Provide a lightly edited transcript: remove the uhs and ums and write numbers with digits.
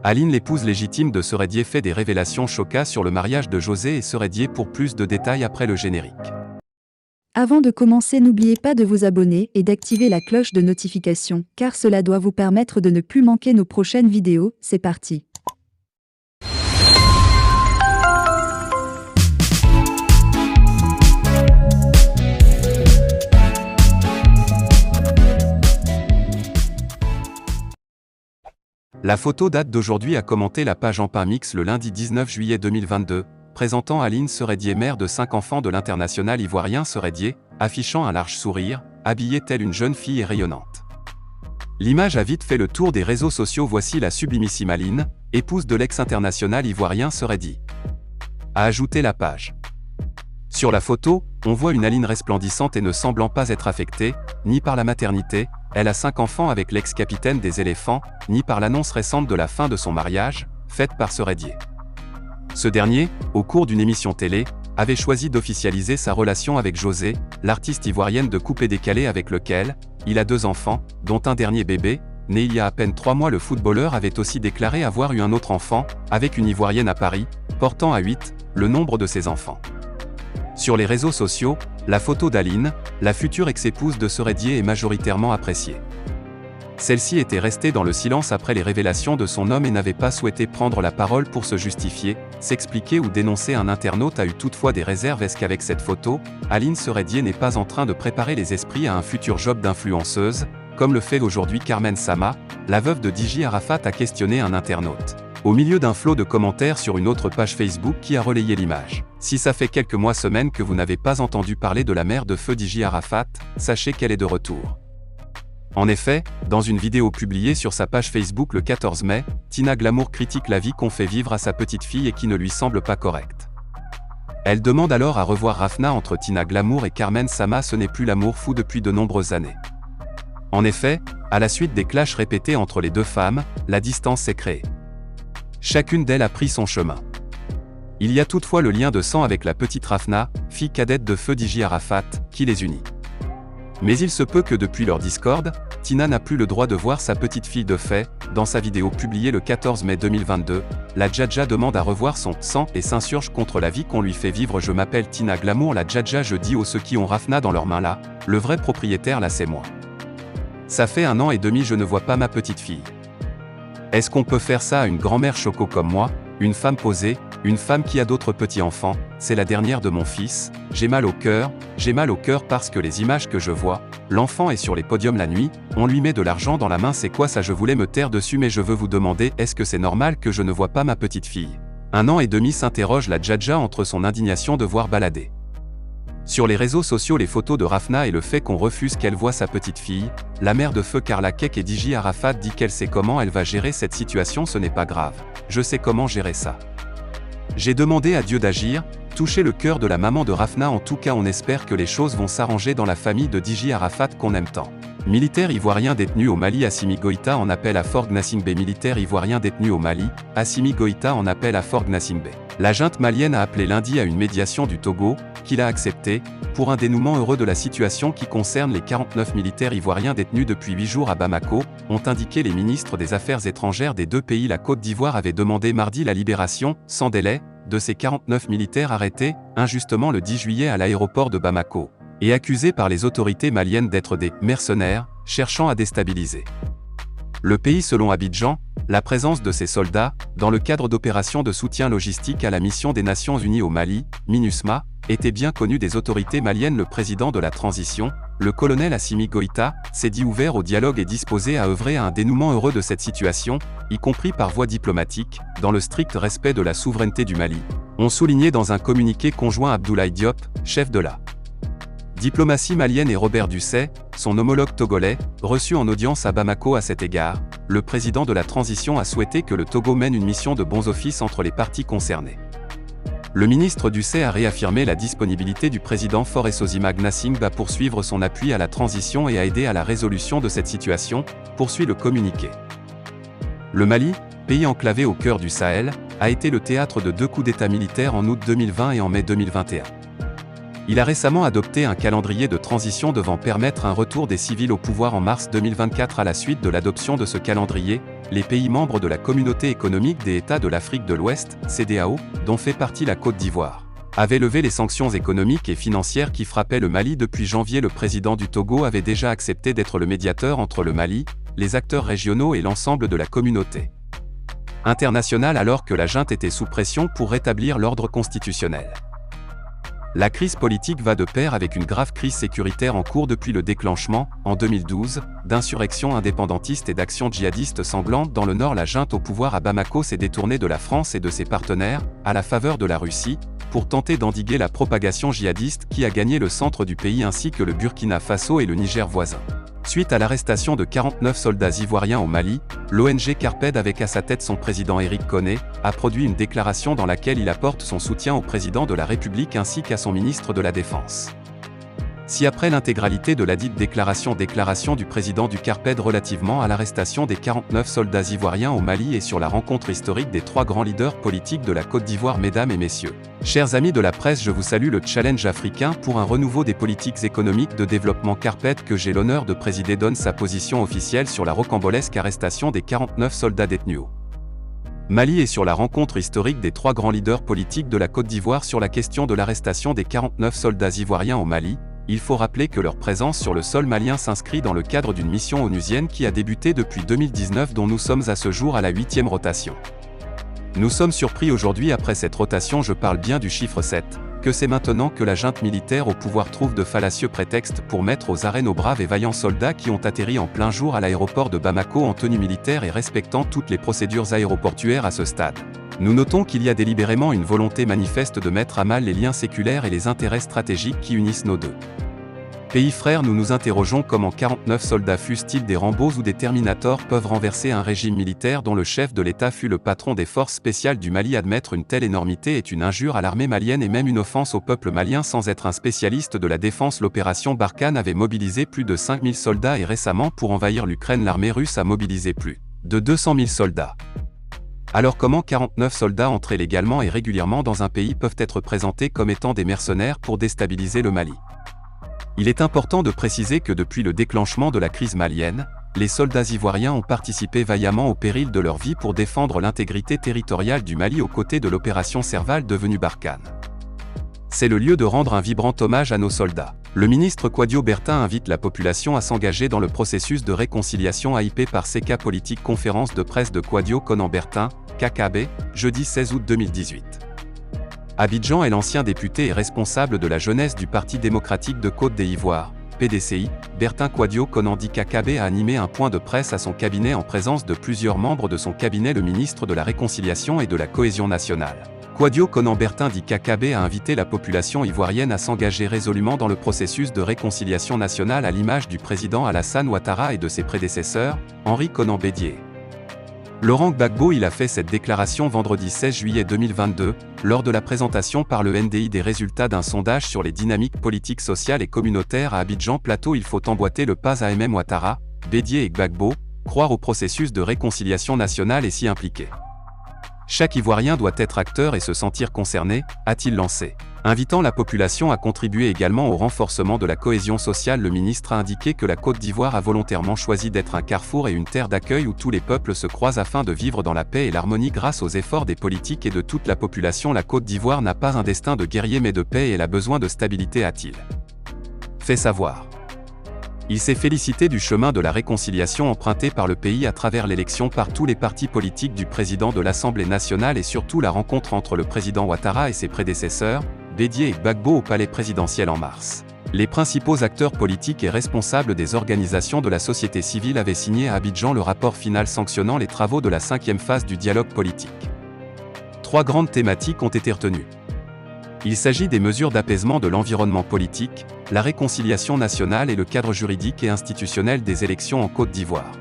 Aline, l'épouse légitime de Seredier, fait des révélations choquantes sur le mariage de José et Seredier. Pour plus de détails après le générique. Avant de commencer, n'oubliez pas de vous abonner et d'activer la cloche de notification, car cela doit vous permettre de ne plus manquer nos prochaines vidéos. C'est parti. La photo date d'aujourd'hui, a commenté la page Empire Mix le lundi 19 juillet 2022, présentant Aline Seredier, mère de 5 enfants de l'international ivoirien Seredier, affichant un large sourire, habillée telle une jeune fille et rayonnante. L'image a vite fait le tour des réseaux sociaux. Voici la sublimissime Aline, épouse de l'ex-international ivoirien Seredier, a ajouté la page. Sur la photo, on voit une Aline resplendissante et ne semblant pas être affectée, ni par la maternité. Elle a 5 enfants avec l'ex-capitaine des éléphants, ni par l'annonce récente de la fin de son mariage, faite par Seredier. Ce dernier, au cours d'une émission télé, avait choisi d'officialiser sa relation avec José, l'artiste ivoirienne de Coupé Décalé avec lequel il a 2 enfants, dont un dernier bébé, né il y a à peine 3 mois. Le footballeur avait aussi déclaré avoir eu un autre enfant, avec une Ivoirienne à Paris, portant à 8 le nombre de ses enfants. Sur les réseaux sociaux, la photo d'Aline, la future ex-épouse de Seredier, est majoritairement appréciée. Celle-ci était restée dans le silence après les révélations de son homme et n'avait pas souhaité prendre la parole pour se justifier, s'expliquer ou dénoncer. Un internaute a eu toutefois des réserves. Est-ce qu'avec cette photo, Aline Seredier n'est pas en train de préparer les esprits à un futur job d'influenceuse, comme le fait aujourd'hui Carmen Sama, la veuve de DJ Arafat, a questionné un internaute, au milieu d'un flot de commentaires sur une autre page Facebook qui a relayé l'image. Si ça fait quelques mois, semaines que vous n'avez pas entendu parler de la mère de feu DJ Arafat, sachez qu'elle est de retour. En effet, dans une vidéo publiée sur sa page Facebook le 14 mai, Tina Glamour critique la vie qu'on fait vivre à sa petite fille et qui ne lui semble pas correcte. Elle demande alors à revoir Rafna. Entre Tina Glamour et Carmen Sama, ce n'est plus l'amour fou depuis de nombreuses années. En effet, à la suite des clashs répétés entre les deux femmes, la distance s'est créée. Chacune d'elles a pris son chemin. Il y a toutefois le lien de sang avec la petite Rafna, fille cadette de feu DJ Arafat, qui les unit. Mais il se peut que depuis leur discorde, Tina n'a plus le droit de voir sa petite fille. De fait, dans sa vidéo publiée le 14 mai 2022, la Djadja demande à revoir son sang et s'insurge contre la vie qu'on lui fait vivre. Je m'appelle Tina Glamour, la Djadja. Je dis aux ceux qui ont Rafna dans leurs mains là, le vrai propriétaire là c'est moi. Ça fait 1 an et demi je ne vois pas ma petite fille. Est-ce qu'on peut faire ça à une grand-mère choco comme moi, une femme posée, une femme qui a d'autres petits-enfants? C'est la dernière de mon fils, j'ai mal au cœur parce que les images que je vois, l'enfant est sur les podiums la nuit, on lui met de l'argent dans la main. C'est quoi ça? Je voulais me taire dessus mais je veux vous demander, est-ce que c'est normal que je ne vois pas ma petite fille? 1 an et demi, s'interroge la Djadja entre son indignation de voir balader sur les réseaux sociaux les photos de Rafna et le fait qu'on refuse qu'elle voie sa petite fille. La mère de feu Carla Keck et DJ Arafat dit qu'elle sait comment elle va gérer cette situation. Ce n'est pas grave, je sais comment gérer ça. J'ai demandé à Dieu d'agir, toucher le cœur de la maman de Rafna. En tout cas on espère que les choses vont s'arranger dans la famille de DJ Arafat qu'on aime tant. Militaire ivoirien détenu au Mali, Assimi Goïta en appelle à Fort Gnassingbé. Militaire ivoirien détenu au Mali, Assimi Goïta en appelle à Fort Gnassingbé. La junte malienne a appelé lundi à une médiation du Togo, qu'il a acceptée, pour un dénouement heureux de la situation qui concerne les 49 militaires ivoiriens détenus depuis 8 jours à Bamako, ont indiqué les ministres des Affaires étrangères des 2 pays. La Côte d'Ivoire avait demandé mardi la libération, sans délai, de ces 49 militaires arrêtés, injustement le 10 juillet à l'aéroport de Bamako, et accusés par les autorités maliennes d'être des « mercenaires » cherchant à déstabiliser le pays. Selon Abidjan, la présence de ces soldats, dans le cadre d'opérations de soutien logistique à la mission des Nations Unies au Mali, MINUSMA, était bien connue des autorités maliennes. Le président de la transition, le colonel Assimi Goïta, s'est dit ouvert au dialogue et disposé à œuvrer à un dénouement heureux de cette situation, y compris par voie diplomatique, dans le strict respect de la souveraineté du Mali, ont souligné dans un communiqué conjoint Abdoulaye Diop, chef de la diplomatie malienne, et Robert Dussey, son homologue togolais, reçu en audience à Bamako. À cet égard, le président de la transition a souhaité que le Togo mène une mission de bons offices entre les parties concernées. Le ministre Dussey a réaffirmé la disponibilité du président Faure Sozima Gnassingbé à poursuivre son appui à la transition et à aider à la résolution de cette situation, poursuit le communiqué. Le Mali, pays enclavé au cœur du Sahel, a été le théâtre de 2 coups d'État militaires en août 2020 et en mai 2021. Il a récemment adopté un calendrier de transition devant permettre un retour des civils au pouvoir en mars 2024. À la suite de l'adoption de ce calendrier, les pays membres de la Communauté économique des États de l'Afrique de l'Ouest, CEDEAO, dont fait partie la Côte d'Ivoire, avaient levé les sanctions économiques et financières qui frappaient le Mali depuis janvier. Le président du Togo avait déjà accepté d'être le médiateur entre le Mali, les acteurs régionaux et l'ensemble de la communauté internationale alors que la junte était sous pression pour rétablir l'ordre constitutionnel. La crise politique va de pair avec une grave crise sécuritaire en cours depuis le déclenchement, en 2012, d'insurrections indépendantistes et d'actions djihadistes sanglantes dans le nord. La junte au pouvoir à Bamako s'est détournée de la France et de ses partenaires, à la faveur de la Russie, pour tenter d'endiguer la propagation djihadiste qui a gagné le centre du pays ainsi que le Burkina Faso et le Niger voisin. Suite à l'arrestation de 49 soldats ivoiriens au Mali, l'ONG Carped avec à sa tête son président Éric Koné, a produit une déclaration dans laquelle il apporte son soutien au président de la République ainsi qu'à son ministre de la Défense. Si après l'intégralité de la dite déclaration du président du Carped relativement à l'arrestation des 49 soldats ivoiriens au Mali et sur la rencontre historique des 3 grands leaders politiques de la Côte d'Ivoire, mesdames et messieurs, chers amis de la presse, je vous salue. Le challenge africain pour un renouveau des politiques économiques de développement Carped que j'ai l'honneur de présider donne sa position officielle sur la rocambolesque arrestation des 49 soldats détenus au Mali et sur la rencontre historique des 3 grands leaders politiques de la Côte d'Ivoire sur la question de l'arrestation des 49 soldats ivoiriens au Mali. Il faut rappeler que leur présence sur le sol malien s'inscrit dans le cadre d'une mission onusienne qui a débuté depuis 2019 dont nous sommes à ce jour à la 8e rotation. Nous sommes surpris aujourd'hui après cette rotation, je parle bien du chiffre 7, que c'est maintenant que la junte militaire au pouvoir trouve de fallacieux prétextes pour mettre aux arrêts nos braves et vaillants soldats qui ont atterri en plein jour à l'aéroport de Bamako en tenue militaire et respectant toutes les procédures aéroportuaires à ce stade. Nous notons qu'il y a délibérément une volonté manifeste de mettre à mal les liens séculaires et les intérêts stratégiques qui unissent nos deux pays frères. Nous nous interrogeons comment 49 soldats, fussent-ils des Rambos ou des Terminators, peuvent renverser un régime militaire dont le chef de l'État fut le patron des forces spéciales du Mali. Admettre une telle énormité est une injure à l'armée malienne et même une offense au peuple malien. Sans être un spécialiste de la défense, l'opération Barkhane avait mobilisé plus de 5000 soldats et récemment pour envahir l'Ukraine l'armée russe a mobilisé plus de 200 000 soldats. Alors comment 49 soldats entrés légalement et régulièrement dans un pays peuvent être présentés comme étant des mercenaires pour déstabiliser le Mali? Il est important de préciser que depuis le déclenchement de la crise malienne, les soldats ivoiriens ont participé vaillamment au péril de leur vie pour défendre l'intégrité territoriale du Mali aux côtés de l'opération Serval devenue Barkhane. C'est le lieu de rendre un vibrant hommage à nos soldats. Le ministre Kouadio Bertin invite la population à s'engager dans le processus de réconciliation hypé par CK Politique. Conférence de presse de Kouadio Konan Bertin, KKB, jeudi 16 août 2018. Abidjan est l'ancien député et responsable de la jeunesse du Parti démocratique de Côte d'Ivoire, PDCI. Bertin Kouadio Konan dit KKB a animé un point de presse à son cabinet en présence de plusieurs membres de son cabinet, le ministre de la Réconciliation et de la Cohésion nationale. Kouadio Konan Bertin dit KKB a invité la population ivoirienne à s'engager résolument dans le processus de réconciliation nationale à l'image du président Alassane Ouattara et de ses prédécesseurs, Henri Konan Bédié. Laurent Gbagbo. Il a fait cette déclaration vendredi 16 juillet 2022, lors de la présentation par le NDI des résultats d'un sondage sur les dynamiques politiques, sociales et communautaires à Abidjan Plateau. Il faut emboîter le pas à Ouattara, Bédié et Gbagbo, croire au processus de réconciliation nationale et s'y impliquer. Chaque Ivoirien doit être acteur et se sentir concerné, a-t-il lancé. Invitant la population à contribuer également au renforcement de la cohésion sociale, le ministre a indiqué que la Côte d'Ivoire a volontairement choisi d'être un carrefour et une terre d'accueil où tous les peuples se croisent afin de vivre dans la paix et l'harmonie grâce aux efforts des politiques et de toute la population. La Côte d'Ivoire n'a pas un destin de guerrier mais de paix et elle a besoin de stabilité, a-t-il fait savoir. Il s'est félicité du chemin de la réconciliation emprunté par le pays à travers l'élection par tous les partis politiques du président de l'Assemblée nationale et surtout la rencontre entre le président Ouattara et ses prédécesseurs, Bédié et Gbagbo au palais présidentiel en mars. Les principaux acteurs politiques et responsables des organisations de la société civile avaient signé à Abidjan le rapport final sanctionnant les travaux de la 5e phase du dialogue politique. 3 grandes thématiques ont été retenues. Il s'agit des mesures d'apaisement de l'environnement politique, la réconciliation nationale et le cadre juridique et institutionnel des élections en Côte d'Ivoire.